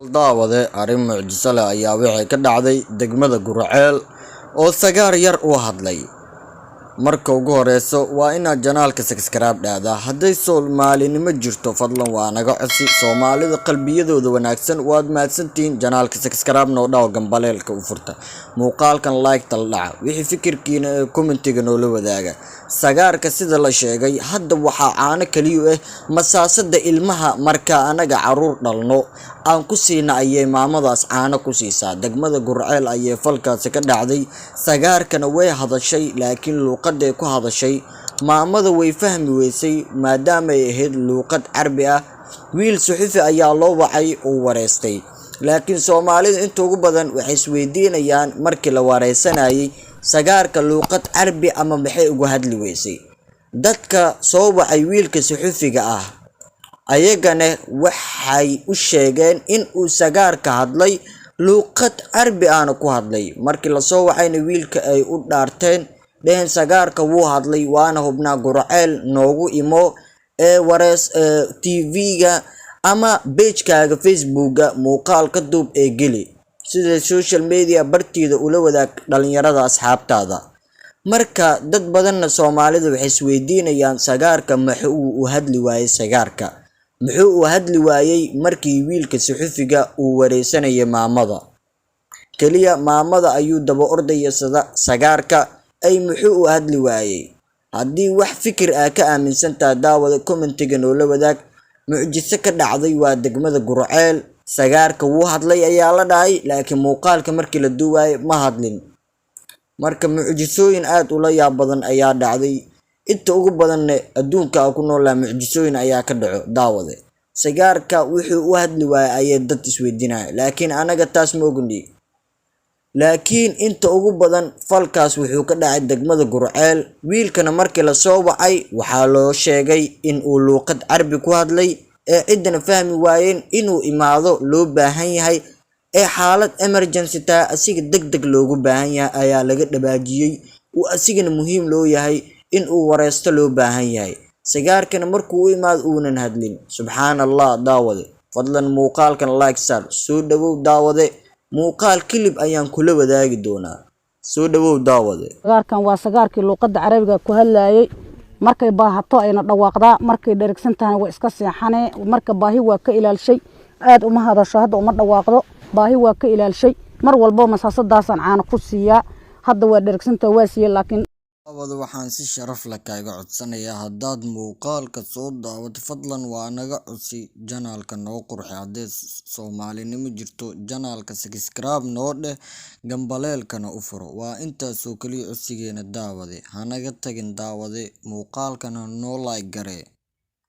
daawade arrin mucjiso leh ayaa wixii ka dhacday degmada Gurceel oo sagaar yar u hadlay. Marka ugu horeyso waa inaad janaalka subscribe dhahdaa. Hadday Soomaalinimo jirto fadlan waa naga codsi. Soomaalida qalbiyadooda wanaagsan waad mahadsantiin. Janaalka subscribe noo dhaw gambaleelka u furta. Muuqaalkan like tal dhaca. Wixii fikirkiina ee commentiga noo la wadaaga. Sagaarka sida la sheegay hadda waxaa caano kaliya masaasada ilmaha marka anaga caruur dhalno aan ku siina ayay maamadaas caano ku siisaa. Degmada Gurceel ayay falkaasi ka dhacday. Sagaarkana way hadashay laakiin luuqaday ku hadashay maamada way fahmi weysay maadaama ay ahayd luuqad Carabi ah. Wiil suxufi ayaa loo wacay oo wareystay, laakiin Soomaalida inta ugu badan waxay isweydiinayaan markii la wareysanayay sagaarka luuqad Carabi ama maxay ugu hadli weysay. Dadka soo wacay wiilka suxufiga ah ayagana waxay u sheegeen in uu sagaarka hadlay luuqad Carabi aana ku hadlay. Markii la soo wacayna wiilka ay u dhaarteen dheen sagaarka wuu hadlay waana hubnaa Gurceel noogu imo wareys TV-ga ama page-kaaga Facebook-ga muuqaal ka duub ee geli sida social media bartiida ula wadaag dhalinyarada asxaabtaada. Marka dad badanna Soomaalida waxay isweydiinayaan sagaarka muxuu u hadli waayay. Sagaarka muxuu u hadli waayay markii wiilka suxufiga uu wareysanayay maamada kaliya maamada ayuu daba ordaya sagaarka ay muxuu u hadli waayay. Haddii wax fikir ah ka aaminsantaa daawada commentiga noo la wadaag. Mucjiso ka dhacday waa degmada Gurceel. Sagaarka wuu hadlay ayaa la dhahay laakiin muuqaalka markii la duubayo ma hadlin. Marka mucjisooyin aad u la yaab badan ayaa dhacday. Inta ugu badan adduunka ku nool mucjisooyin ayaa ka dhaco daawade. Sagaarka wuxuu u hadli waayay ayay dad isweydiinayaan laakiin anaga taas ma ogni. Laakiin inta ugu badan falkaas wuxuu ka dhacay degmada Gurceel. Wiilkana markii la soo wacay waxaa loo sheegay in uu luuqad Carabi ku hadlay ee cidna fahmi waayeen inuu imaado loo baahan yahay ee xaalad emergency taa asiga degdeg loogu baahan yahay ayaa laga dhabaajiyay. uu asigana muhiim loo yahay in uu wareysto loo baahan yahay. Sagaarkana markuu u imaado uunan hadlin. Subhanallah daawade. Fadlan muuqaalkan like sar. Soo dhawow daawade. Muuqaal clip ayaan kula wadaagi doonaa. Soo dhawow daawade. Sagaarkan waa sagaarkii luuqadda Carabiga ku hadlayay. Markay baahato ayna dhawaaqdaa, markay dheregsan tahay way iska seexanee. Marka baahi waa ka ilaalshay aad uma hadasho hadda uma dhawaaqdo. Baahi waa ka ilaalshay mar walba masaasadaasaan caano ku siiyaa. Hadda waa dheregsan tahay waa siiyay laakiin waxaan si sharaf leh kaaga codsanayaa haddaad muuqaalka soo daawato fadlan waa naga codsi. Janaalka noo qurxi. Haddii Soomaalinimo jirto janaalka subscribe noo dheh gambaleelkana u furo. Waa intaasoo kaliya codsigeena daawade. Hanaga tagin daawade. Muuqaalkana noo like garee.